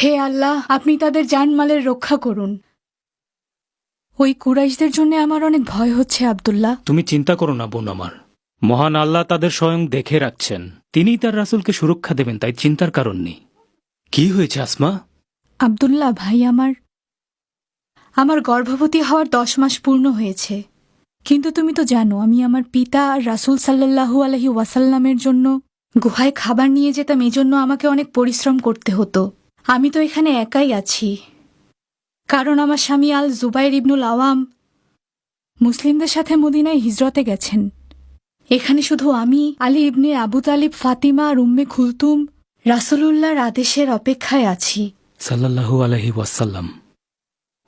হে আল্লাহ, আপনি তাদের জানমালের রক্ষা করুন। ওই কুরাইশদের জন্য আমার অনেক ভয় হচ্ছে আব্দুল্লাহ। তুমি চিন্তা করো না বোন আমার, মহান আল্লাহ তাদের স্বয়ং দেখে রাখছেন, তিনিই তার রাসূলকে সুরক্ষা দেবেন, তাই চিন্তার কারণ নেই। কি হয়েছে আসমা? আব্দুল্লাহ ভাই, আমার গর্ভবতী হওয়ার 10 মাস পূর্ণ হয়েছে, কিন্তু তুমি তো জানো আমি আমার পিতা আর রাসূল সাল্লাল্লাহু আলাইহি ওয়াসাল্লামের জন্য গুহায় খাবার নিয়ে যেতাম, এজন্য আমাকে অনেক পরিশ্রম করতে হতো। আমি তো এখানে একাই আছি, কারণ আমার স্বামী আল জুবাইর ইবনুল আওয়াম মুসলিমদের সাথে মদিনায় হিজরতে গেছেন। এখানে শুধু আমি, আলী ইবনে আবু তালিব, ফাতিমা আর উম্মে কুলতুম রাসূলুল্লাহর আদেশের অপেক্ষায় আছি। সাল্লাল্লাহু আলাইহি ওয়াসাল্লাম।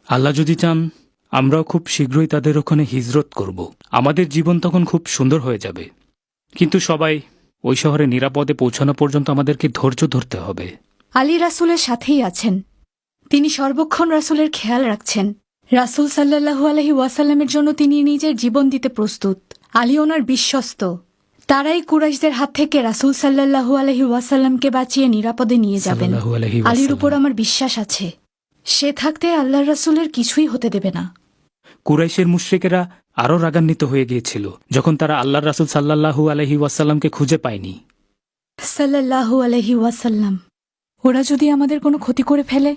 আল্লাহ যদি চান আমরাও খুব শীঘ্রই তাদের ওখানে হিজরত করব। আমাদের জীবন তখন খুব সুন্দর হয়ে যাবে, কিন্তু সবাই ওই শহরে নিরাপদে পৌঁছানো পর্যন্ত আমাদেরকে ধৈর্য ধরতে হবে। আলী রাসূলের সাথেই আছেন, তিনি সর্বক্ষণ রাসূলের খেয়াল রাখছেন। রাসূল সাল্লাল্লাহু আলাইহি ওয়াসাল্লামের জন্য তিনি নিজের জীবন দিতে প্রস্তুত। আলী ওনার বিশ্বস্ত। তারাই কুরাইশদের হাত থেকে রাসূল সাল্লাল্লাহু আলাইহি ওয়াসাল্লামকে বাঁচিয়ে নিরাপদে নিয়ে যাবেন। সাল্লাল্লাহু আলাইহি ওয়াসাল্লাম। আলীর উপর আমার বিশ্বাস আছে, সে থাকতে আল্লাহর রাসূলের কিছুই হতে দেবে না। কুরাইশের মুশরিকেরা আরও রাগান্বিত হয়ে গিয়েছিল যখন তারা আল্লাহর রাসূল সাল্লাল্লাহু আলাইহি ওয়াসাল্লামকে খুঁজে পায়নি। সাল্লাল্লাহু আলাইহি ওয়াসাল্লাম, ওরা যদি আমাদের কোনো ক্ষতি করে ফেলে?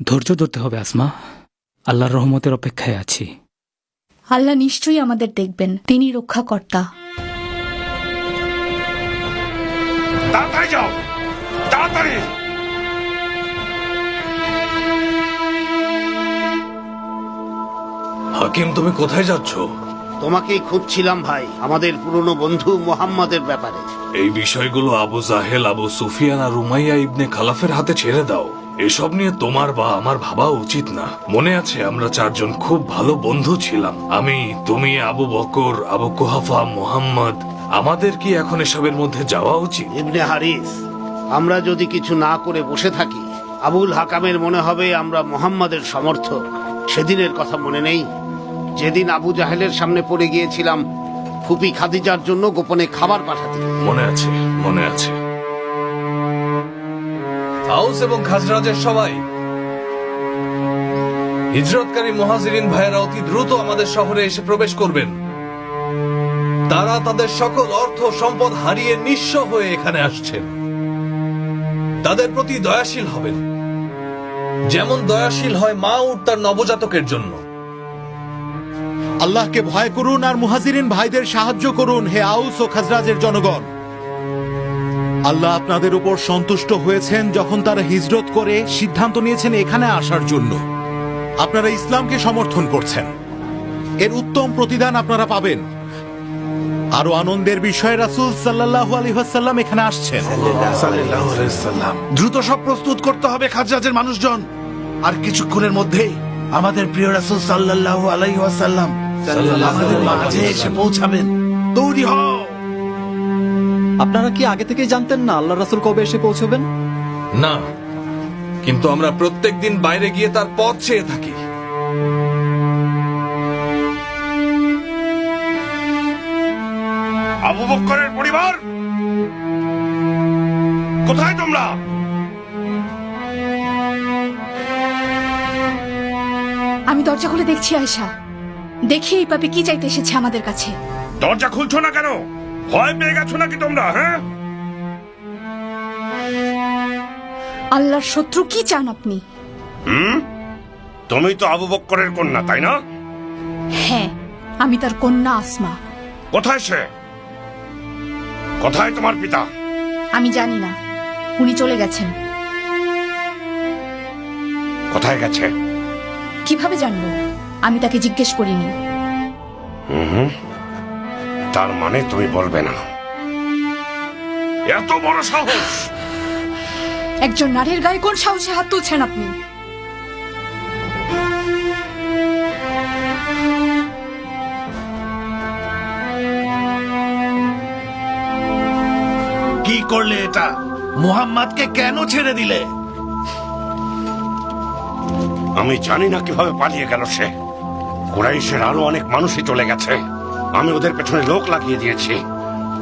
ধৈর্য ধরতে হবে আসমা, আল্লাহর রহমতের অপেক্ষায় আছি। আল্লাহ নিশ্চয়ই আমাদের দেখবেন, তিনি রক্ষাকর্তা। তাড়াতাড়ি যাও, তাড়াতাড়ি। হাকিম, তুমি কোথায় যাচ্ছ? তোমাকেই খুঁজছিলাম ভাই, আমাদের পুরনো বন্ধু মোহাম্মদের ব্যাপারে। এই বিষয়গুলো আবু জাহেল, আবু সুফিয়ান আর উমাইয়া ইবনে খালাফের হাতে ছেড়ে দাও। এসব নিয়ে তোমার বা আমার ভাবা উচিত না। মনে আছে আমরা 4 জন খুব ভালো বন্ধু ছিলাম, আমি, তুমি, আবু বকর, আবু কুহাফা, মোহাম্মদ। আমাদের কি এখন এসবের মধ্যে যাওয়া উচিত? ইবনে হারিস, আমরা যদি কিছু না করে বসে থাকি, আবুল হাকামের মনে হবে আমরা মোহাম্মদের সমর্থক। সেদিনের কথা মনে নেই, যেদিন আবু জাহেলের সামনে পড়ে গিয়েছিলাম ফুপি খাদিজার জন্য গোপনে খাবার পাঠাতে। মনে আছে, মনে আছে। আউস এবং খাজরাজের সবাই, হিজরতকারী মুহাজিরিন ভাইয়েরা অতি দ্রুত আমাদের শহরে এসে প্রবেশ করবেন। তারা তাদের সকল অর্থ সম্পদ হারিয়ে নিঃস্ব হয়ে এখানে আসছেন। তাদের প্রতি দয়াশীল হবেন, যেমন দয়াশীল হয় মা উট তার নবজাতকের জন্য। আল্লাহকে ভয় করুন আর মুহাজিরিন ভাইদের সাহায্য করুন, হে আউস ও খাজরাজের জনগণ। আল্লাহ আপনাদের উপর সন্তুষ্ট হয়েছেন যখন তারা হিজরত করে সিদ্ধান্ত নিয়েছেন এখানে আসার জন্য। আপনারা ইসলামকে সমর্থন করছেন, এর উত্তম প্রতিদান আপনারা পাবেন। আরো আনন্দের বিষয়, রাসূল সাল্লাল্লাহু আলাইহি ওয়াসাল্লাম এখানে আসছেন। দ্রুত সব প্রস্তুত করতে হবে খাজরাজের মানুষজন, আর কিছুক্ষণের মধ্যেই আমাদের প্রিয় রাসূল সাল্লাল্লাহু আলাইহি ওয়াসাল্লাম আমাদের মাঝে এসে পৌঁছাবেন। তৈরি হও। আপনারা কি আগে থেকেই জানতেন না আল্লাহ রাসূল কবে এসে পৌঁছবেন? না, কিন্তু আমরা প্রত্যেকদিন বাইরে গিয়ে তার পথ চেয়ে থাকি। আবু বকরের পরিবার কোথায় তোমরা? আমি দরজা খুলে দেখছি আয়েশা, দেখি এই পাপি কি চাইতে এসেছে আমাদের কাছে। দরজা খুলছো না কেন? ভয় পেয়ে গেছো নাকি তোমরা? হ্যাঁ, আল্লাহর শত্রু, কি চান আপনি? তুমি তো আবু বকরের কন্যা, তাই না? হ্যাঁ, আমি তার কন্যা আসমা। কোথায় সে? কোথায় তোমার পিতা? আমি জানি না, উনি চলে গেছেন। কোথায় গেছে? কিভাবে জানবো? আমি তাকে জিজ্ঞেস করিনি। তার মানে তুমি বলবে না? এত বড় সাহস! একজন নারীর গায়ে কোন সাহসে হাত তুলছেন আপনি? কি করলে এটা? মুহাম্মাদকে কেন ছেড়ে দিলে? আমি জানি না কিভাবে পালিয়ে গেল সে। কুরাইশের আরো অনেক মানুষই চলে গেছে, আমি ওদের পেছনে লোক লাগিয়ে দিয়েছি।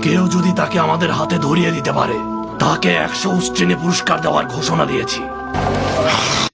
কেউ যদি তাকে আমাদের হাতে ধরিয়ে দিতে পারে, তাকে 100 উষ্ট্রিনী পুরস্কার দেওয়ার ঘোষণা দিয়েছি।